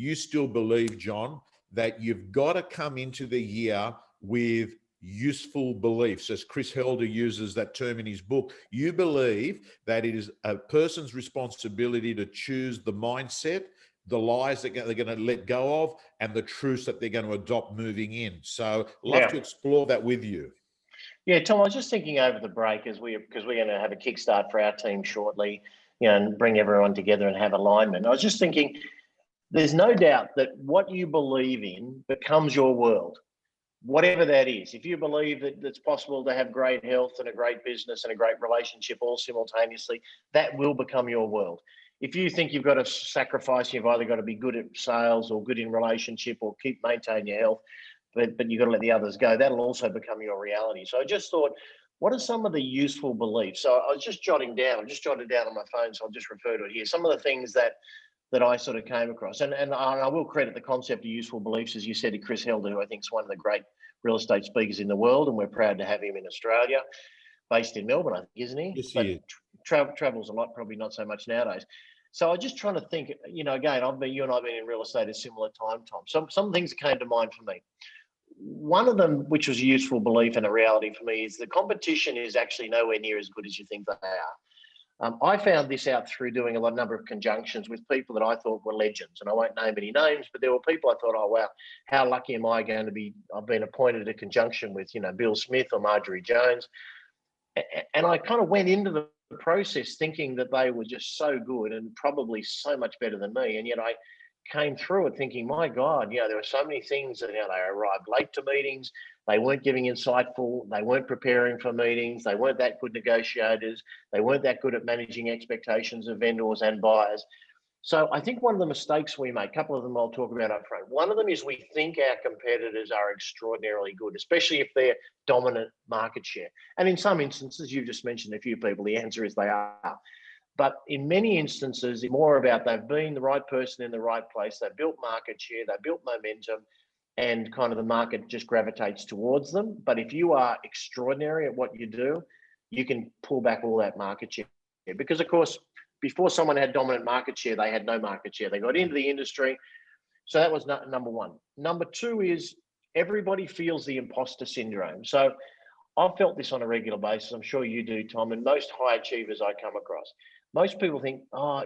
you still believe, John, that you've got to come into the year with useful beliefs, as Chris Helder uses that term in his book. You believe that it is a person's responsibility to choose the mindset, the lies that they're going to let go of, and the truths that they're going to adopt moving in. So love to explore that with you. Yeah, Tom, I was just thinking over the break because we're going to have a kickstart for our team shortly, and bring everyone together and have alignment. I was just thinking, there's no doubt that what you believe in becomes your world, whatever that is. If you believe that it's possible to have great health and a great business and a great relationship all simultaneously, that will become your world. If you think you've got to sacrifice, you've either got to be good at sales or good in relationship or maintain your health, but you've got to let the others go, that'll also become your reality. So I just thought, what are some of the useful beliefs? So I was just jotting down, I've just jotted down on my phone, so I'll just refer to it here. Some of the things that I sort of came across. And I will credit the concept of useful beliefs, as you said, to Chris Helder, who I think is one of the great real estate speakers in the world, and we're proud to have him in Australia, based in Melbourne, I think, isn't he? Yes, he is. Travels a lot, probably not so much nowadays. So I was just trying to think, again, you and I have been in real estate at a similar time, Tom. Some things that came to mind for me. One of them, which was a useful belief and a reality for me, is the competition is actually nowhere near as good as you think they are. I found this out through doing a number of conjunctions with people that I thought were legends, and I won't name any names, but there were people I thought, oh, wow, how lucky am I going to be? I've been appointed a conjunction with, Bill Smith or Marjorie Jones. And I kind of went into the process thinking that they were just so good and probably so much better than me. And yet I came through it thinking, my God, there were so many things that, they arrived late to meetings. They weren't giving insightful, they weren't preparing for meetings, they weren't that good negotiators, they weren't that good at managing expectations of vendors and buyers. So I think one of the mistakes we make, a couple of them I'll talk about up front. One of them is we think our competitors are extraordinarily good, especially if they're dominant market share. And in some instances, you've just mentioned a few people, the answer is they are. But in many instances, it's more about they've been the right person in the right place, they've built market share, they've built momentum, and kind of the market just gravitates towards them. But if you are extraordinary at what you do, you can pull back all that market share. Because, of course, before someone had dominant market share, they had no market share. They got into the industry. So that was number one. Number two is everybody feels the imposter syndrome. So I've felt this on a regular basis. I'm sure you do, Tom, and most high achievers I come across. Most people think, I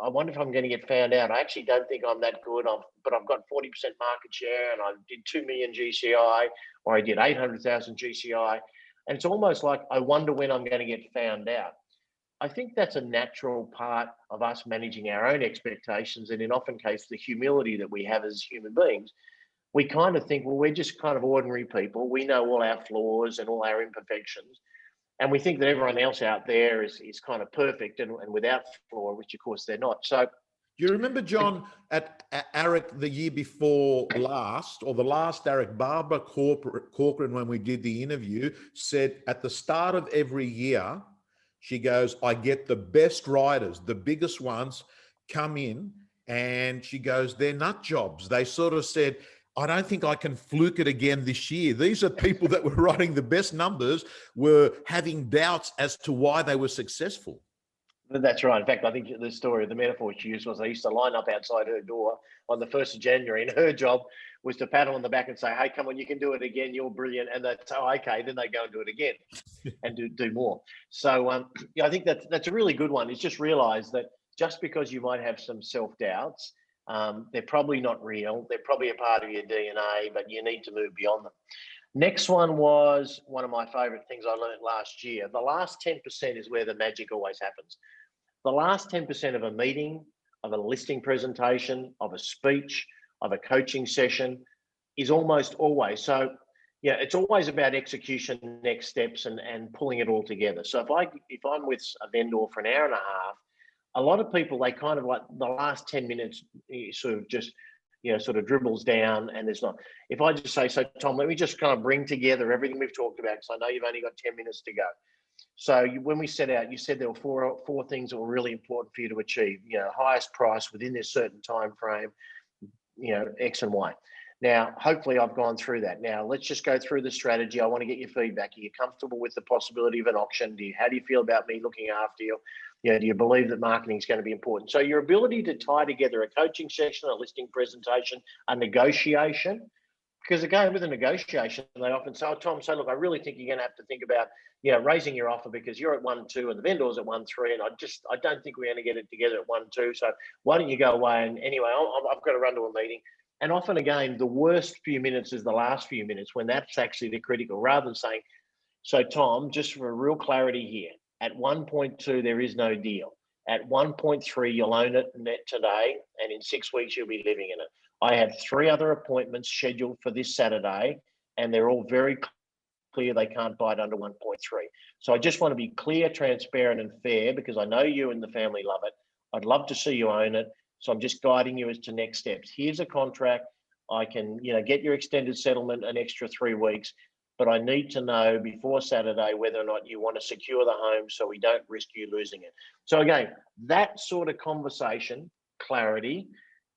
wonder if I'm going to get found out. I actually don't think I'm that good, but I've got 40% market share and I did 2 million GCI, or I did 800,000 GCI. And it's almost like, I wonder when I'm going to get found out. I think that's a natural part of us managing our own expectations. And in often cases, the humility that we have as human beings, we kind of think, well, we're just kind of ordinary people. We know all our flaws and all our imperfections. And we think that everyone else out there is kind of perfect and without flaw, which of course they're not. So you remember, John, at ARIC the year before last, or the last ARIC, Barbara Corcoran, when we did the interview, said at the start of every year, she goes, I get the best writers, the biggest ones come in, and she goes, they're nut jobs. They sort of said, I don't think I can fluke it again this year. These are people that were writing the best numbers, were having doubts as to why they were successful. That's right. In fact, I think the story, the metaphor she used was they used to line up outside her door on the 1st of January, and her job was to pat her on the back and say, hey, come on, you can do it again. You're brilliant. And that's, oh, okay. Then they go and do it again and do more. So I think that's a really good one. Is just realize that just because you might have some self-doubts, they're probably not real. They're probably a part of your DNA, but you need to move beyond them. Next one was one of my favorite things I learned last year. The last 10% is where the magic always happens. The last 10% of a meeting, of a listing presentation, of a speech, of a coaching session is almost always. So yeah, it's always about execution, next steps, and pulling it all together. So if I'm with a vendor for an hour and a half, a lot of people, they kind of like the last 10 minutes sort of just, sort of dribbles down, and there's not. If I just say, so Tom, let me just kind of bring together everything we've talked about, because I know you've only got 10 minutes to go. So when we set out, you said there were four things that were really important for you to achieve. Highest price within this certain time frame, X and Y. Now, hopefully I've gone through that. Now, let's just go through the strategy. I want to get your feedback. Are you comfortable with the possibility of an auction? How do you feel about me looking after you? Do you believe that marketing is going to be important? So your ability to tie together a coaching section, a listing presentation, a negotiation, because again, with a negotiation, they often say, Tom, look, I really think you're going to have to think about, raising your offer because you're at 1.2 and the vendor's at 1.3, and I don't think we're going to get it together at 1.2. So why don't you go away? And anyway, I've got to run to a meeting. And often, again, the worst few minutes is the last few minutes when that's actually the critical, rather than saying, so Tom, just for real clarity here, at 1.2, there is no deal. At 1.3, you'll own it net today, and in 6 weeks, you'll be living in it. I have 3 other appointments scheduled for this Saturday, and they're all very clear they can't buy it under 1.3. So I just want to be clear, transparent, and fair, because I know you and the family love it. I'd love to see you own it. So I'm just guiding you as to next steps. Here's a contract. I can, get your extended settlement an extra 3 weeks, but I need to know before Saturday whether or not you want to secure the home so we don't risk you losing it. So again, that sort of conversation, clarity,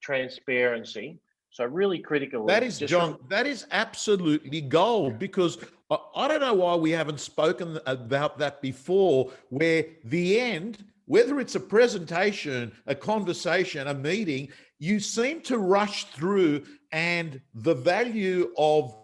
transparency. So really critical. That is, John, that is absolutely gold, because I don't know why we haven't spoken about that before, where the end, whether it's a presentation, a conversation, a meeting, you seem to rush through, and the value of,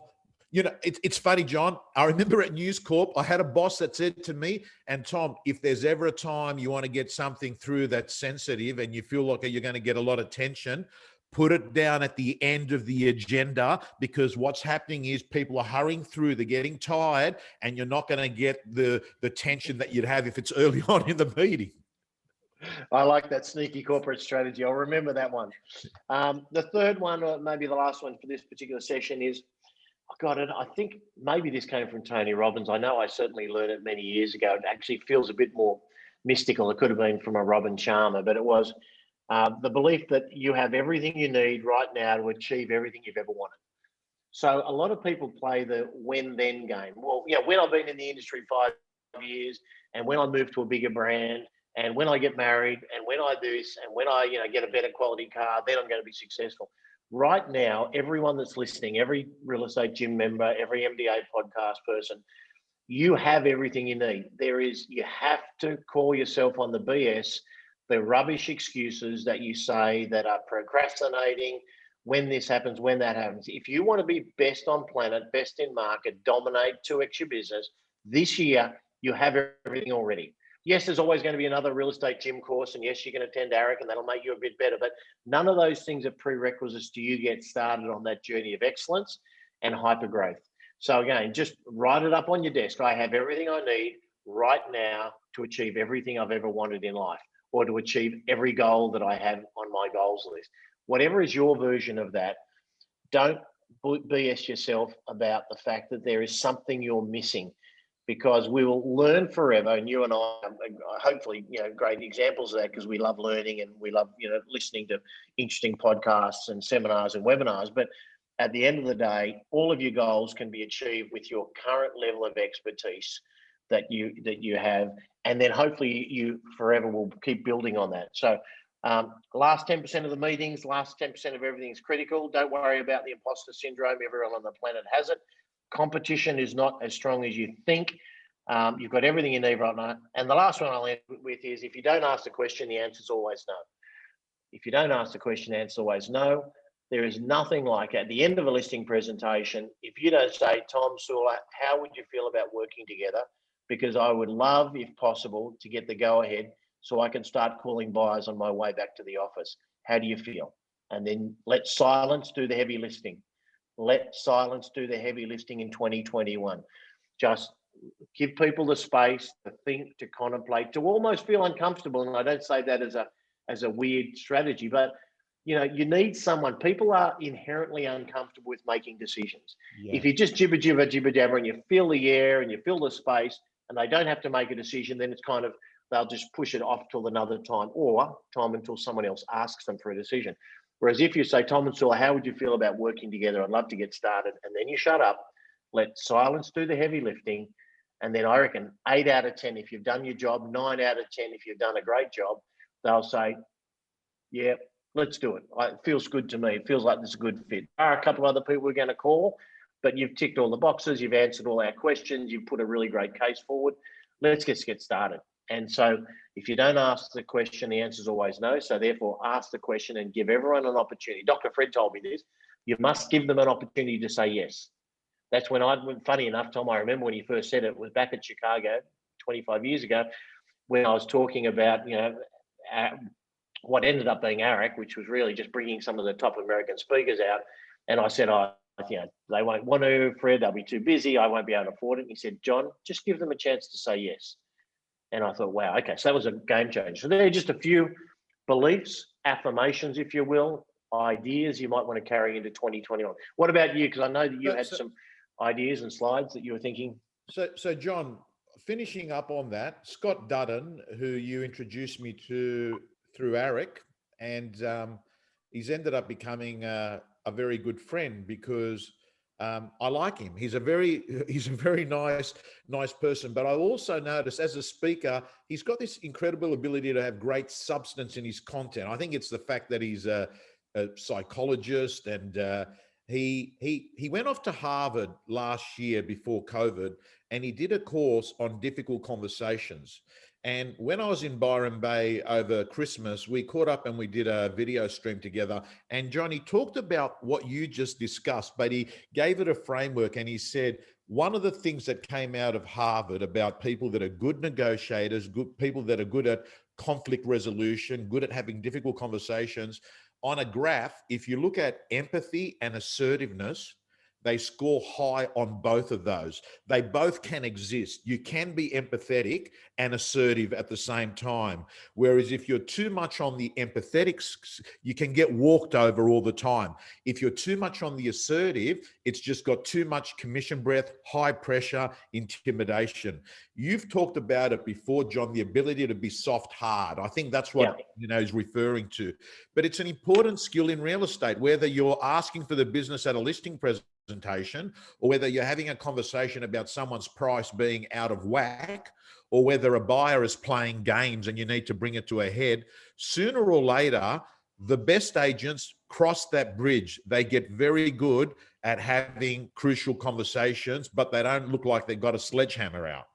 it's funny, John. I remember at News Corp, I had a boss that said to me, and Tom, if there's ever a time you want to get something through that's sensitive and you feel like you're going to get a lot of tension, put it down at the end of the agenda, because what's happening is people are hurrying through, they're getting tired, and you're not going to get the tension that you'd have if it's early on in the meeting. I like that sneaky corporate strategy. I'll remember that one. The third one, or maybe the last one for this particular session, is, I think maybe this came from Tony Robbins. I know I certainly learned it many years ago. It actually feels a bit more mystical. It could have been from a Robin Sharma, but it was the belief that you have everything you need right now to achieve everything you've ever wanted. So a lot of people play the when-then game. Well, when I've been in the industry 5 years, and when I move to a bigger brand, and when I get married, and when I do this, and when I get a better quality car, then I'm going to be successful. Right now, everyone that's listening, every real estate gym member, every MDA podcast person, you have everything you need. You have to call yourself on the BS, the rubbish excuses that you say that are procrastinating, when this happens, when that happens. If you want to be best on planet, best in market, dominate 2x your business, this year, you have everything already. Yes, there's always going to be another real estate gym course, and yes, you can attend ARIC, and that'll make you a bit better, but none of those things are prerequisites to you get started on that journey of excellence and hypergrowth. So again, just write it up on your desk. I have everything I need right now to achieve everything I've ever wanted in life, or to achieve every goal that I have on my goals list. Whatever is your version of that, don't BS yourself about the fact that there is something you're missing, because we will learn forever. And you and I are hopefully, great examples of that, because we love learning and we love, listening to interesting podcasts and seminars and webinars. But at the end of the day, all of your goals can be achieved with your current level of expertise that you have. And then hopefully you forever will keep building on that. So last 10% of the meetings, last 10% of everything is critical. Don't worry about the imposter syndrome. Everyone on the planet has it. Competition is not as strong as you think. You've got everything you need right now. And the last one I'll end with is, if you don't ask the question, the answer is always no. If you don't ask the question, the answer is always no. There is nothing like, at the end of a listing presentation, if you don't say, Tom Sula, how would you feel about working together? Because I would love, if possible, to get the go ahead so I can start calling buyers on my way back to the office. How do you feel? And then let silence do the heavy lifting. Let silence do the heavy lifting in 2021. Just give people the space to think, to contemplate, to almost feel uncomfortable. And I don't say that as a weird strategy, but you need someone. People are inherently uncomfortable with making decisions. Yeah. If you just jibber jabber and you feel the air and you feel the space and they don't have to make a decision, then it's kind of, they'll just push it off till another time, or time until someone else asks them for a decision. Whereas if you say, Tom and Sula, how would you feel about working together? I'd love to get started. And then you shut up, let silence do the heavy lifting. And then I reckon 8 out of 10, if you've done your job, 9 out of 10, if you've done a great job, they'll say, yeah, Let's do it. It feels good to me. It feels like this is a good fit. There are a couple of other people we're going to call, but you've ticked all the boxes. You've answered all our questions. You've put a really great case forward. Let's get started. And so if you don't ask the question, the answer is always no. So therefore, ask the question and give everyone an opportunity. Dr. Fred told me this. You must give them an opportunity to say yes. That's when funny enough, Tom, I remember when he first said it was back at Chicago 25 years ago, when I was talking about, what ended up being ARIC, which was really just bringing some of the top American speakers out. And I said, they won't want to, Fred, they'll be too busy. I won't be able to afford it. And he said, John, just give them a chance to say yes. And I thought, wow, okay, so that was a game changer. So there are just a few beliefs, affirmations, if you will, ideas you might want to carry into 2021. What about you? Because I know that you had some ideas and slides that you were thinking. So John, finishing up on that, Scott Dudden, who you introduced me to through ARIC, and he's ended up becoming a very good friend because I like him. He's a very nice person. But I also noticed as a speaker, he's got this incredible ability to have great substance in his content. I think it's the fact that he's a psychologist, and he went off to Harvard last year before COVID, and he did a course on difficult conversations. And when I was in Byron Bay over Christmas, we caught up and we did a video stream together. And Johnny talked about what you just discussed, but he gave it a framework. And he said, one of the things that came out of Harvard about people that are good negotiators, good people that are good at conflict resolution, good at having difficult conversations, on a graph, if you look at empathy and assertiveness, they score high on both of those. They both can exist. You can be empathetic and assertive at the same time. Whereas if you're too much on the empathetic, you can get walked over all the time. If you're too much on the assertive, it's just got too much commission breath, high pressure, intimidation. You've talked about it before, John, the ability to be soft hard. I think that's what he's referring to. But it's an important skill in real estate, whether you're asking for the business at a listing presentation, or whether you're having a conversation about someone's price being out of whack, or whether a buyer is playing games and you need to bring it to a head. Sooner or later, the best agents cross that bridge. They get very good at having crucial conversations, but they don't look like they've got a sledgehammer out.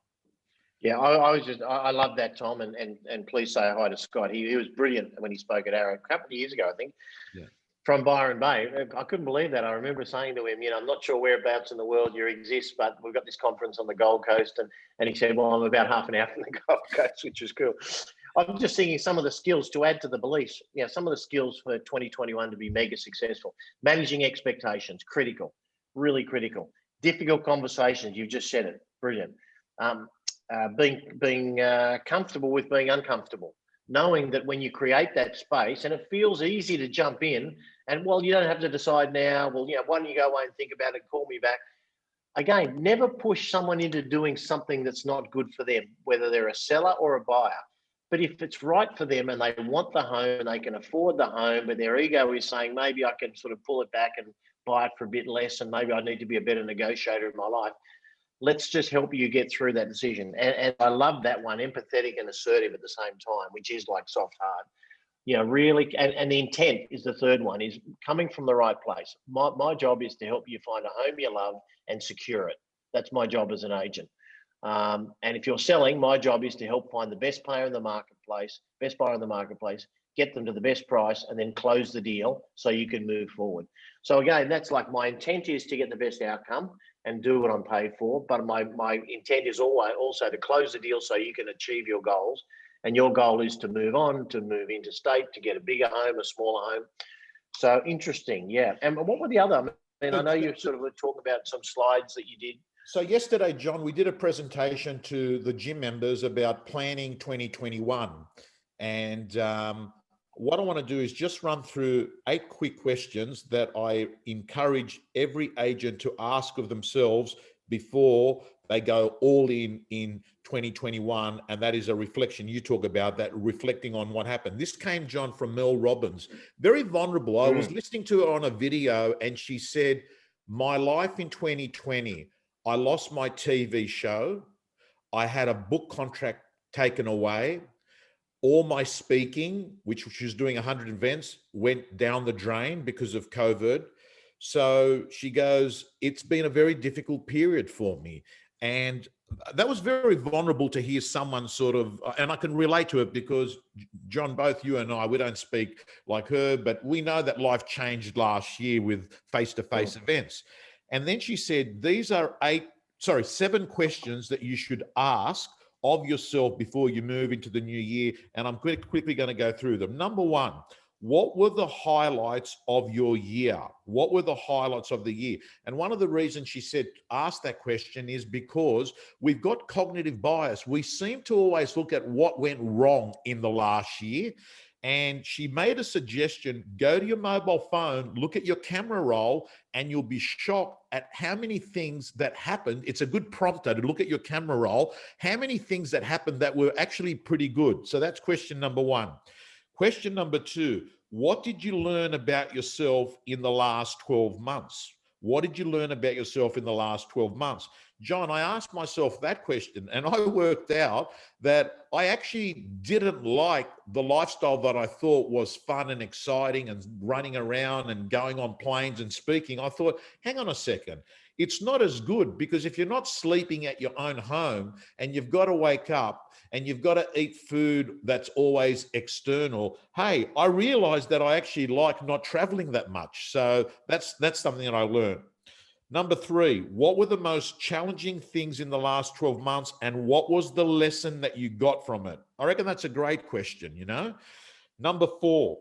Yeah, I love that, Tom, and please say hi to Scott. He was brilliant when he spoke at ARIC a couple of years ago, I think. Yeah. From Byron Bay. I couldn't believe that. I remember saying to him, I'm not sure whereabouts in the world you exist, but we've got this conference on the Gold Coast. And he said, well, I'm about half an hour from the Gold Coast, which is cool. I'm just thinking some of the skills to add to the beliefs. Some of the skills for 2021 to be mega successful. Managing expectations, critical, really critical. Difficult conversations, you've just said it, brilliant. Being comfortable with being uncomfortable. Knowing that when you create that space, and it feels easy to jump in, and well, you don't have to decide now. Well, why don't you go away and think about it, call me back. Again, never push someone into doing something that's not good for them, whether they're a seller or a buyer. But if it's right for them and they want the home and they can afford the home, but their ego is saying, maybe I can sort of pull it back and buy it for a bit less, and maybe I need to be a better negotiator in my life. Let's just help you get through that decision. And I love that one, empathetic and assertive at the same time, which is like soft hard. Really, and the intent is the third one, is coming from the right place. My job is to help you find a home you love and secure it. That's my job as an agent. And if you're selling, my job is to help find the best buyer in the marketplace, get them to the best price, and then close the deal so you can move forward. So again, that's like my intent is to get the best outcome and do what I'm paid for. But my intent is always also to close the deal so you can achieve your goals. And your goal is to move on, to move interstate, to get a bigger home, a smaller home. So interesting, yeah. And what were the other? I know you sort of were talking about some slides that you did. So yesterday, John, we did a presentation to the gym members about planning 2021. And what I want to do is just run through 8 quick questions that I encourage every agent to ask of themselves before they go all in 2021. And that is a reflection. You talk about that, reflecting on what happened. This came, John, from Mel Robbins. Very vulnerable. I was listening to her on a video and she said, my life in 2020, I lost my TV show. I had a book contract taken away. all my speaking, which she was doing 100 events, went down the drain because of COVID. So she goes, it's been a very difficult period for me. And that was very vulnerable to hear someone sort of, and I can relate to it because John, both you and I, we don't speak like her, but we know that life changed last year with face-to-face events. And then she said, these are 7 questions that you should ask of yourself before you move into the new year. And I'm quickly going to go through them. Number 1, what were the highlights of your year? What were the highlights of the year? And one of the reasons she said ask that question is because we've got cognitive bias. We seem to always look at what went wrong in the last year. And she made a suggestion, go to your mobile phone, look at your camera roll, and you'll be shocked at how many things that happened. It's a good prompter to look at your camera roll, how many things that happened that were actually pretty good. So that's question number 1. Question number 2, what did you learn about yourself in the last 12 months? What did you learn about yourself in the last 12 months? John, I asked myself that question and I worked out that I actually didn't like the lifestyle that I thought was fun and exciting and running around and going on planes and speaking. I thought, hang on a second. It's not as good because if you're not sleeping at your own home and you've got to wake up and you've got to eat food that's always external, hey, I realized that I actually like not traveling that much. So that's something that I learned. Number 3, what were the most challenging things in the last 12 months and what was the lesson that you got from it? I reckon that's a great question, you know? Number 4,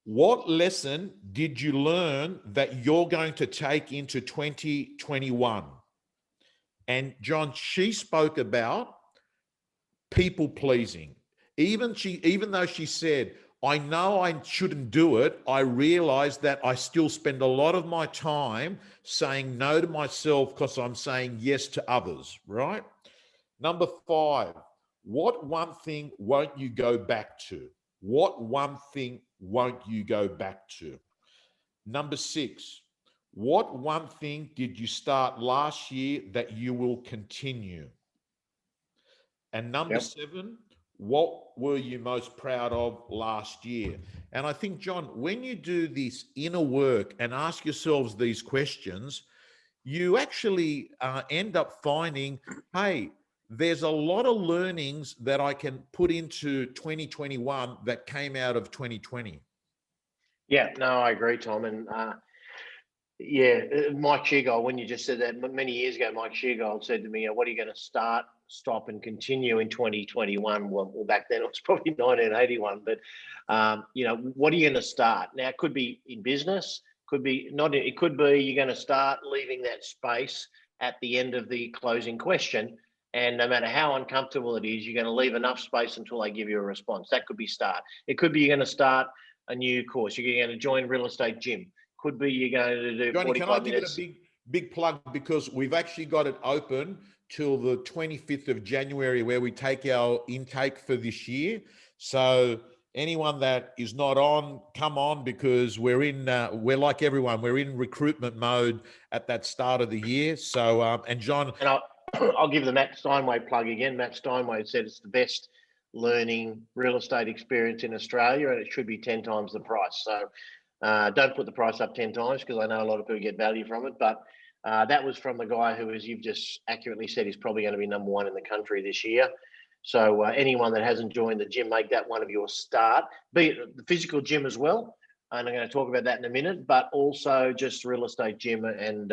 what lesson did you learn that you're going to take into 2021? And John, she spoke about people pleasing. Even though she said, I know I shouldn't do it, I realized that I still spend a lot of my time saying no to myself because I'm saying yes to others, right? Number 5, what one thing won't you go back to? What one thing won't you go back to? Number 6, what one thing did you start last year that you will continue? And number 7, what were you most proud of last year? And I think, John, when you do this inner work and ask yourselves these questions, you actually end up finding, hey, there's a lot of learnings that I can put into 2021 that came out of 2020. Yeah, no, I agree, Tom. And Mike Sheargold, when you just said that many years ago, Mike Sheargold said to me, what are you going to start, stop and continue in 2021? Well, back then it was probably 1981, but what are you going to start? Now, it could be in business, could be not, it could be you're going to start leaving that space at the end of the closing question. And no matter how uncomfortable it is, you're going to leave enough space until they give you a response. That could be start. It could be you're going to start a new course. You're going to join real estate gym. Could be you're going to do Johnny, 45 can I give minutes. it a big plug because we've actually got it open till the 25th of January where we take our intake for this year. So anyone that is not on, come on, because we're like everyone, we're in recruitment mode at that start of the year. So, and John. And I'll give the Matt Steinway plug again. Matt Steinway said it's the best learning real estate experience in Australia and it should be 10 times the price. So don't put the price up 10 times because I know a lot of people get value from it. But that was from the guy who, as you've just accurately said, is probably going to be number 1 in the country this year. So anyone that hasn't joined the gym, make that one of your start. Be it the physical gym as well. And I'm going to talk about that in a minute, but also just real estate gym. And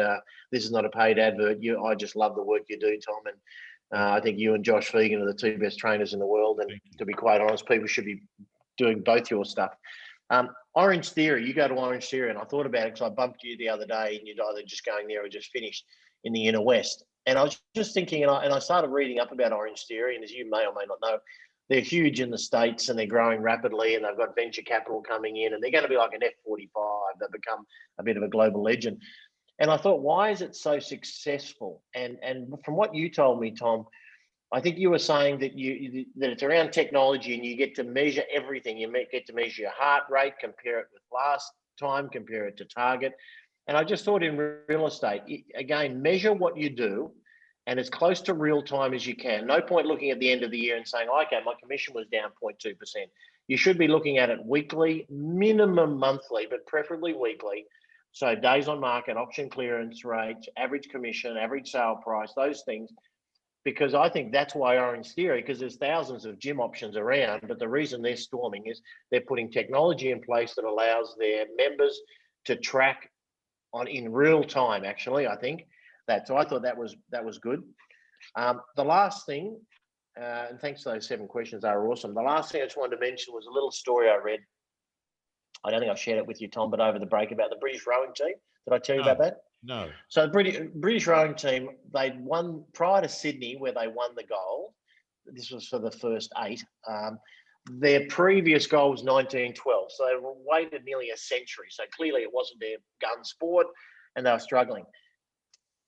this is not a paid advert. I just love the work you do, Tom. And I think you and Josh Fegan are the 2 best trainers in the world. And to be quite honest, people should be doing both your stuff. Orange Theory, you go to Orange Theory, and I thought about it because I bumped you the other day and you'd either just going there or just finished in the inner west. And I was just thinking, and I started reading up about Orange Theory, and as you may or may not know, they're huge in the States and they're growing rapidly and they've got venture capital coming in and they're going to be like an F-45. They've become a bit of a global legend. And I thought, why is it so successful? And from what you told me, Tom, I think you were saying that that it's around technology and you get to measure everything. You get to measure your heart rate, compare it with last time, compare it to target. And I just thought in real estate, again, measure what you do and as close to real time as you can. No point looking at the end of the year and saying, okay, my commission was down 0.2%. You should be looking at it weekly, minimum monthly, but preferably weekly. So days on market, auction clearance rates, average commission, average sale price, those things. Because I think that's why Orange Theory, because there's thousands of gym options around, but the reason they're storming is they're putting technology in place that allows their members to track in real time, actually, I think. So I thought that was good. The last thing, and thanks for those 7 questions, they were awesome. The last thing I just wanted to mention was a little story I read. I don't think I've shared it with you, Tom, but over the break, about the British rowing team. Did I tell you about that? No. So the British rowing team, they'd won prior to Sydney, where they won the gold. This was for the first 8. Their previous goal was 1912. So they waited nearly a century. So clearly it wasn't their gun sport, and they were struggling.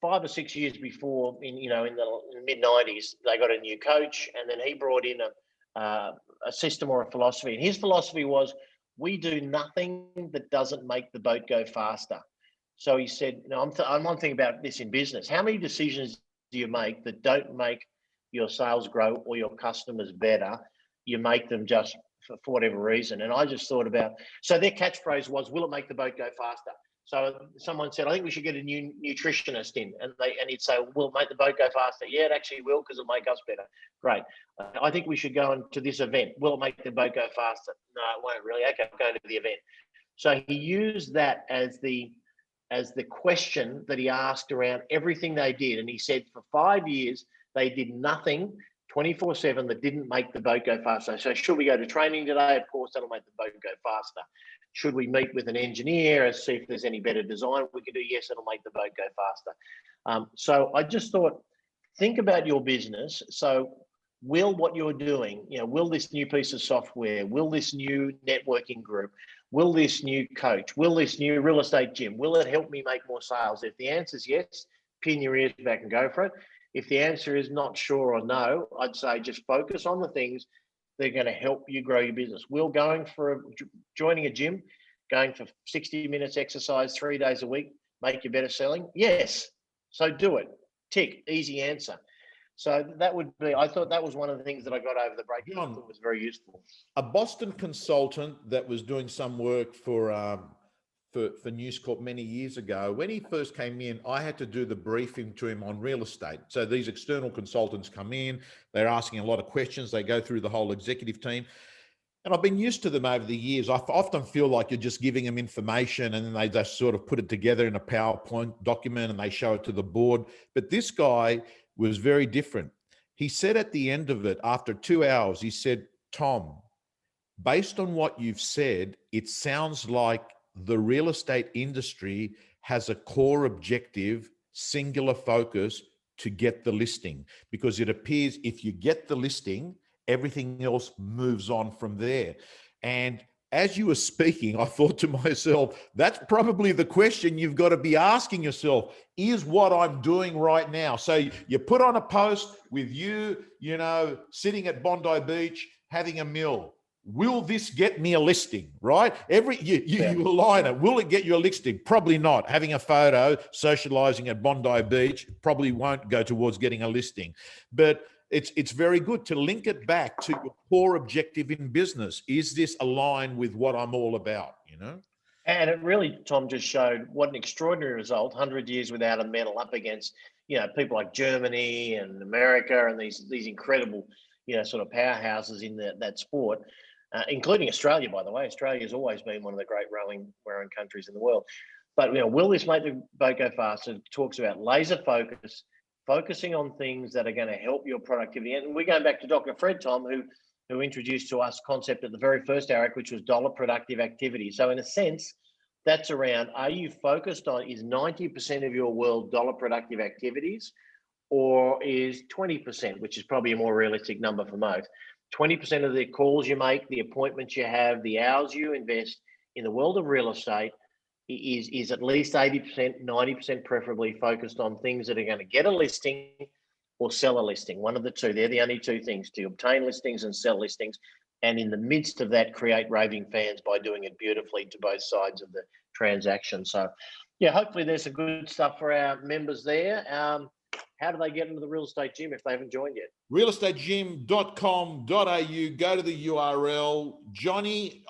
5 or 6 years before, in the mid-90s, they got a new coach, and then he brought in a system or a philosophy. And his philosophy was, we do nothing that doesn't make the boat go faster. So he said, I'm thinking about this in business. How many decisions do you make that don't make your sales grow or your customers better? You make them just for whatever reason. And I just thought about, so their catchphrase was, will it make the boat go faster? So someone said, I think we should get a new nutritionist in. And he'd say, will it make the boat go faster? Yeah, it actually will, because it'll make us better. Great. I think we should go into this event. Will it make the boat go faster? No, it won't really. Okay, I'm going to the event. So he used that as the question that he asked around everything they did. And he said for 5 years, they did nothing 24/7 that didn't make the boat go faster. So should we go to training today? Of course, that'll make the boat go faster. Should we meet with an engineer and see if there's any better design we can do? Yes, it'll make the boat go faster. So I just thought, think about your business. So will what you're doing, will this new piece of software, will this new networking group, will this new coach, will this new real estate gym, will it help me make more sales? If the answer is yes, pin your ears back and go for it. If the answer is not sure or no, I'd say just focus on the things that are going to help you grow your business. Will joining a gym, going for 60 minutes exercise 3 days a week, make you better selling? Yes. So do it. Tick. Easy answer. So that would be, I thought that was one of the things that I got over the break that I thought was very useful. A Boston consultant that was doing some work for News Corp many years ago, when he first came in, I had to do the briefing to him on real estate. So these external consultants come in, they're asking a lot of questions, they go through the whole executive team. And I've been used to them over the years. I often feel like you're just giving them information and then they just sort of put it together in a PowerPoint document and they show it to the board. But this guy was very different. He said at the end of it, after 2 hours, he said, Tom, based on what you've said, it sounds like the real estate industry has a core objective, singular focus to get the listing, because it appears if you get the listing, everything else moves on from there. And as you were speaking, I thought to myself, that's probably the question you've got to be asking yourself, is what I'm doing right now. So you put on a post with you, sitting at Bondi Beach, having a meal. Will this get me a listing, right? You align it. Will it get you a listing? Probably not. Having a photo, socializing at Bondi Beach probably won't go towards getting a listing. But it's very good to link it back to your core objective in business. Is this aligned with what I'm all about, And it really, Tom, just showed what an extraordinary result, 100 years without a medal, up against, people like Germany and America and these incredible, sort of powerhouses in that sport. Including Australia, by the way. Australia has always been one of the great rowing countries in the world. But will this make the boat go faster? It talks about laser focus, focusing on things that are going to help your productivity. And we're going back to Dr. Fred, Tom, who introduced to us concept at the very first Eric, which was dollar productive activity. So in a sense, that's around, are you focused on, is 90% of your world dollar productive activities, or is 20%, which is probably a more realistic number for most? 20% of the calls you make, the appointments you have, the hours you invest in the world of real estate is at least 80%, 90% preferably focused on things that are going to get a listing or sell a listing. One of the two. They're the only two things, to obtain listings and sell listings. And in the midst of that, create raving fans by doing it beautifully to both sides of the transaction. So, hopefully there's some good stuff for our members there. How do they get into the real estate gym if they haven't joined yet? Realestategym.com.au. Go to the URL. Johnny,